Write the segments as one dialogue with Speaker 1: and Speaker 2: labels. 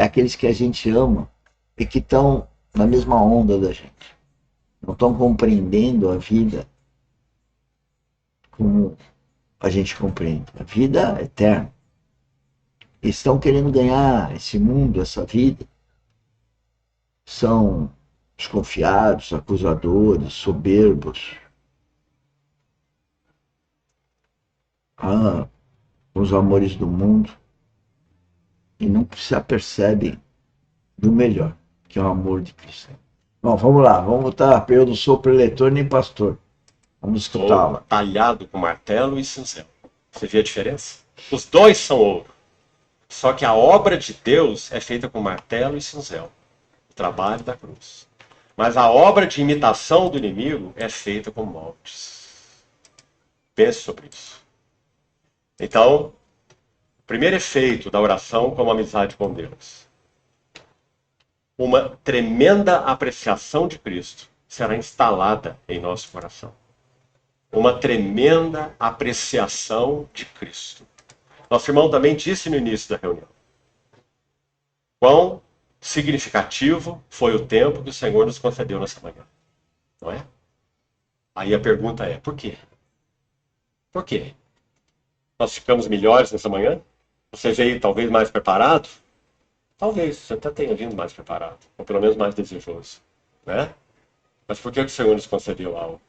Speaker 1: é aqueles que a gente ama e que estão na mesma onda da gente. Não estão compreendendo a vida como a gente compreende. A vida é eterna. Eles estão querendo ganhar esse mundo, essa vida. São desconfiados, acusadores, soberbos. Os amores do mundo. E não se apercebem do melhor, que é o amor de Cristo. Bom, vamos lá, vamos voltar. Eu não sou preletor nem pastor. Vamos escutá-la.
Speaker 2: Talhado com martelo e cincel. Você vê a diferença? Os dois são ouro. Só que a obra de Deus é feita com martelo e cinzel. O trabalho da cruz. Mas a obra de imitação do inimigo é feita com moldes. Pense sobre isso. Então, o primeiro efeito da oração como amizade com Deus. Uma tremenda apreciação de Cristo será instalada em nosso coração. Uma tremenda apreciação de Cristo. Nosso irmão também disse no início da reunião. Quão significativo foi o tempo que o Senhor nos concedeu nessa manhã. Não é? Aí a pergunta é, por quê? Por quê? Nós ficamos melhores nessa manhã? Você veio talvez mais preparado? Talvez, você até tenha vindo mais preparado. Ou pelo menos mais desejoso. Né? Mas por que o Senhor nos concedeu algo?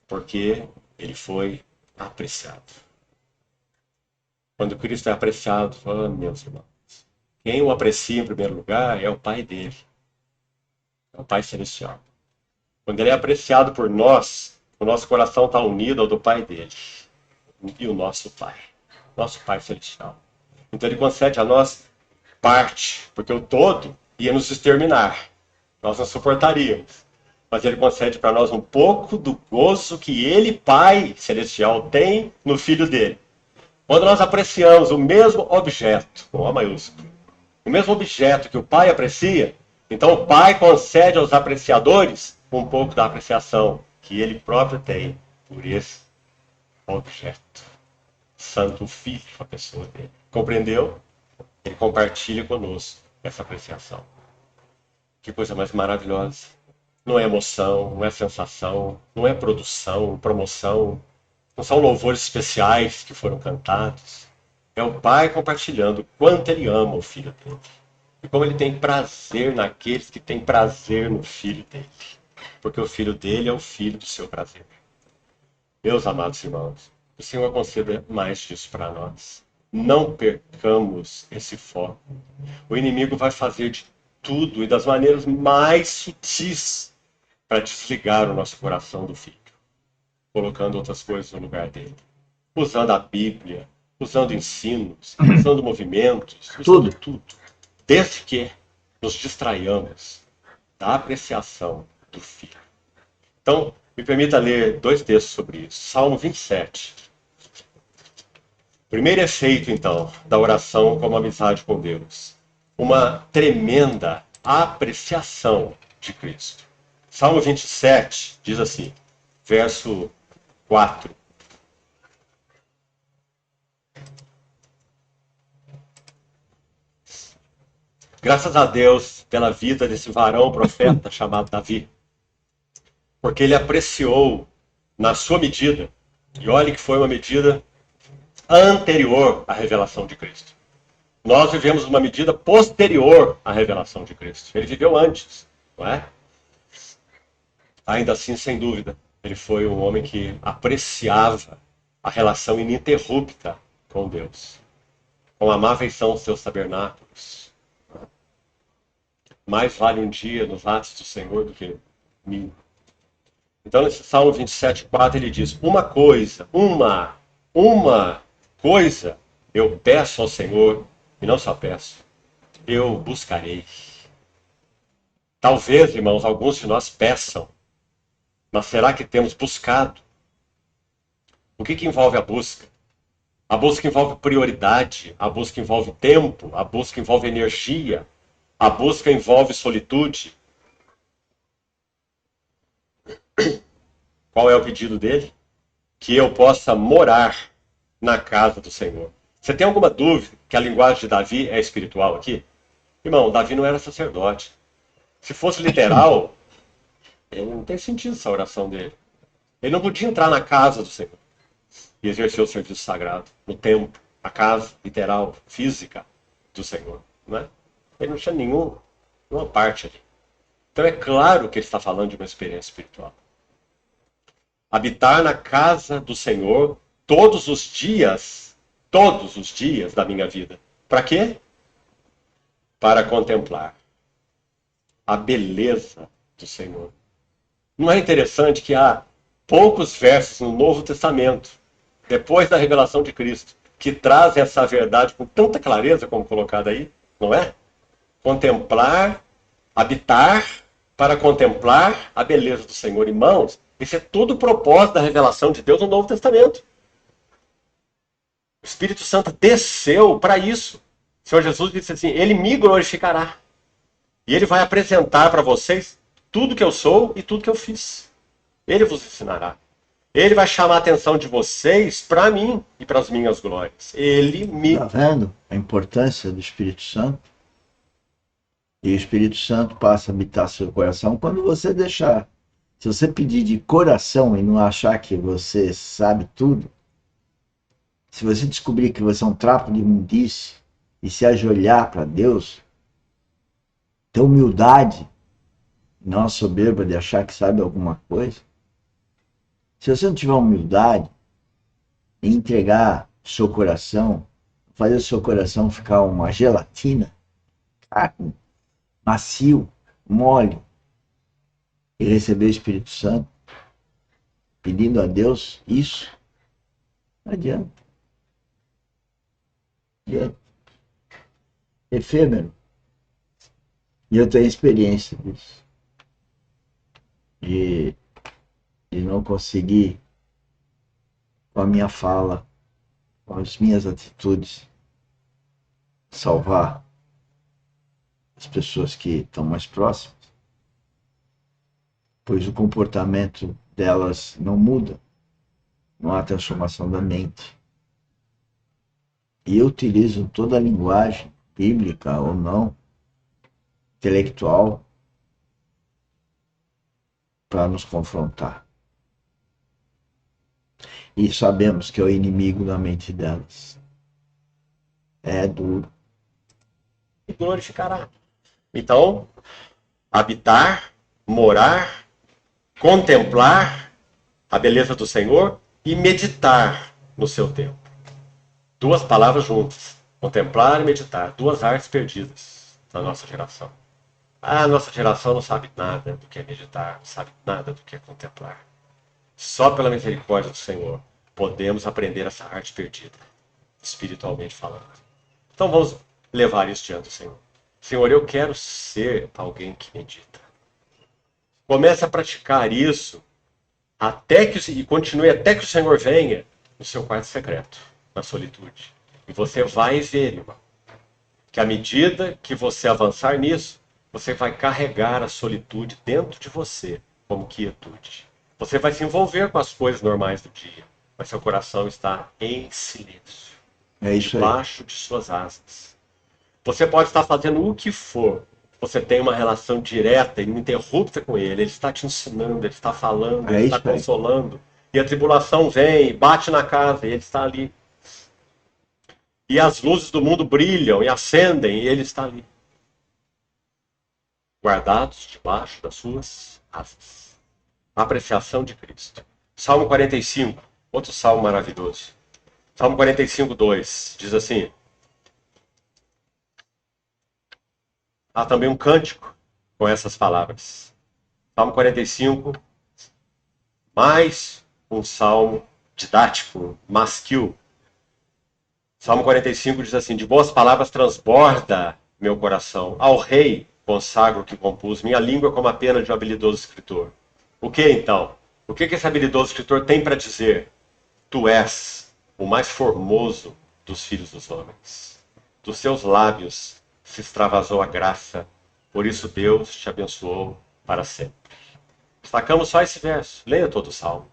Speaker 2: Porque ele foi apreciado. Quando Cristo é apreciado, meus irmãos, quem o aprecia em primeiro lugar é o Pai dele. É o Pai Celestial. Quando ele é apreciado por nós, o nosso coração está unido ao do Pai dele. E o nosso Pai. Nosso Pai Celestial. Então ele concede a nós parte, porque o todo ia nos exterminar. Nós não suportaríamos. Mas ele concede para nós um pouco do gozo que ele, Pai Celestial, tem no Filho dele. Quando nós apreciamos o mesmo objeto, com A maiúsculo, o mesmo objeto que o Pai aprecia, então o Pai concede aos apreciadores um pouco da apreciação que ele próprio tem por esse objeto. Santo Filho, a pessoa dele. Compreendeu? Ele compartilha conosco essa apreciação. Que coisa mais maravilhosa. Não é emoção, não é sensação, não é produção, promoção. Não são louvores especiais que foram cantados. É o Pai compartilhando o quanto ele ama o Filho dele. E como ele tem prazer naqueles que têm prazer no Filho dele. Porque o Filho dele é o Filho do seu prazer. Meus amados irmãos, o Senhor conceda mais disso para nós. Não percamos esse foco. O inimigo vai fazer de tudo e das maneiras mais sutis para desligar o nosso coração do Filho. Colocando outras coisas no lugar dele. Usando a Bíblia, usando ensinos, usando movimentos, usando tudo. Desde que nos distraiamos da apreciação do Filho. Então, me permita ler 2 textos sobre isso. Salmo 27. Primeiro efeito, então, da oração como amizade com Deus. Uma tremenda apreciação de Cristo. Salmo 27 diz assim, verso 4. Graças a Deus pela vida desse varão profeta chamado Davi. Porque ele apreciou na sua medida, e olhe que foi uma medida anterior à revelação de Cristo. Nós vivemos uma medida posterior à revelação de Cristo. Ele viveu antes, não é? Ainda assim, sem dúvida, ele foi um homem que apreciava a relação ininterrupta com Deus. Com amáveis são os seus tabernáculos. Mais vale um dia nos atos do Senhor do que 1000. Então, nesse Salmo 27:4, ele diz, uma coisa eu peço ao Senhor, e não só peço, eu buscarei. Talvez, irmãos, alguns de nós peçam, mas será que temos buscado? O que envolve a busca? A busca envolve prioridade, a busca envolve tempo, a busca envolve energia, a busca envolve solitude. Qual é o pedido dele? Que eu possa morar na casa do Senhor. Você tem alguma dúvida que a linguagem de Davi é espiritual aqui? Irmão, Davi não era sacerdote. Se fosse literal, não tem sentido essa oração dele. Ele não podia entrar na casa do Senhor e exercer o serviço sagrado, no templo, a casa literal, física do Senhor. Né? Ele não tinha nenhuma parte ali. Então é claro que ele está falando de uma experiência espiritual. Habitar na casa do Senhor todos os dias da minha vida. Para quê? Para contemplar a beleza do Senhor. Não é interessante que há poucos versos no Novo Testamento, depois da revelação de Cristo, que trazem essa verdade com tanta clareza como colocada aí, não é? Contemplar, habitar para contemplar a beleza do Senhor. Irmãos, esse é todo o propósito da revelação de Deus no Novo Testamento. O Espírito Santo desceu para isso. O Senhor Jesus disse assim, ele me glorificará. E ele vai apresentar para vocês tudo que eu sou e tudo que eu fiz. Ele vos ensinará. Ele vai chamar a atenção de vocês para mim e para as minhas glórias. Ele me...
Speaker 1: Está vendo a importância do Espírito Santo? E o Espírito Santo passa a habitar seu coração quando você deixar. Se você pedir de coração e não achar que você sabe tudo, se você descobrir que você é um trapo de imundície e se ajoelhar para Deus, ter humildade, não a soberba de achar que sabe alguma coisa. Se você não tiver humildade e entregar seu coração, fazer o seu coração ficar uma gelatina, carne, macio, mole, e receber o Espírito Santo, pedindo a Deus isso, não adianta. É efêmero. E eu tenho experiência disso. De não conseguir, com a minha fala, com as minhas atitudes, salvar as pessoas que estão mais próximas, pois o comportamento delas não muda, não há transformação da mente. E eu utilizo toda a linguagem, bíblica ou não, intelectual, para nos confrontar. E sabemos que é o inimigo da mente delas. É duro.
Speaker 2: E glorificará. Então, habitar, morar, contemplar a beleza do Senhor e meditar no seu tempo. Duas palavras juntas. Contemplar e meditar. Duas artes perdidas na nossa geração. A nossa geração não sabe nada do que é meditar, não sabe nada do que é contemplar. Só pela misericórdia do Senhor podemos aprender essa arte perdida, espiritualmente falando. Então vamos levar isso diante do Senhor. Senhor, eu quero ser alguém que medita. Comece a praticar isso e continue até que o Senhor venha no seu quarto secreto, na solitude. E você vai ver, irmão, que à medida que você avançar nisso, você vai carregar a solitude dentro de você como quietude. Você vai se envolver com as coisas normais do dia, mas seu coração está em silêncio, debaixo de suas asas. Você pode estar fazendo o que for, você tem uma relação direta e ininterrupta com ele, ele está te ensinando, ele está falando, ele está consolando, e a tribulação vem, bate na casa, e ele está ali. E as luzes do mundo brilham e acendem, e ele está ali. Guardados debaixo das suas asas. Apreciação de Cristo. Salmo 45, outro salmo maravilhoso. Salmo 45, 2, diz assim. Há também um cântico com essas palavras. Salmo 45, mais um salmo didático, masquil. Salmo 45 diz assim, de boas palavras transborda meu coração. Ao rei consagro que compus, minha língua como a pena de um habilidoso escritor. O que então? O que esse habilidoso escritor tem para dizer? Tu és o mais formoso dos filhos dos homens. Dos seus lábios se extravasou a graça, por isso Deus te abençoou para sempre. Destacamos só esse verso, leia todo o salmo.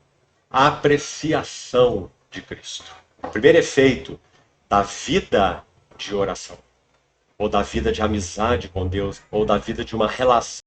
Speaker 2: A apreciação de Cristo. O primeiro efeito da vida de oração. ou da vida de amizade com Deus, ou da vida de uma relação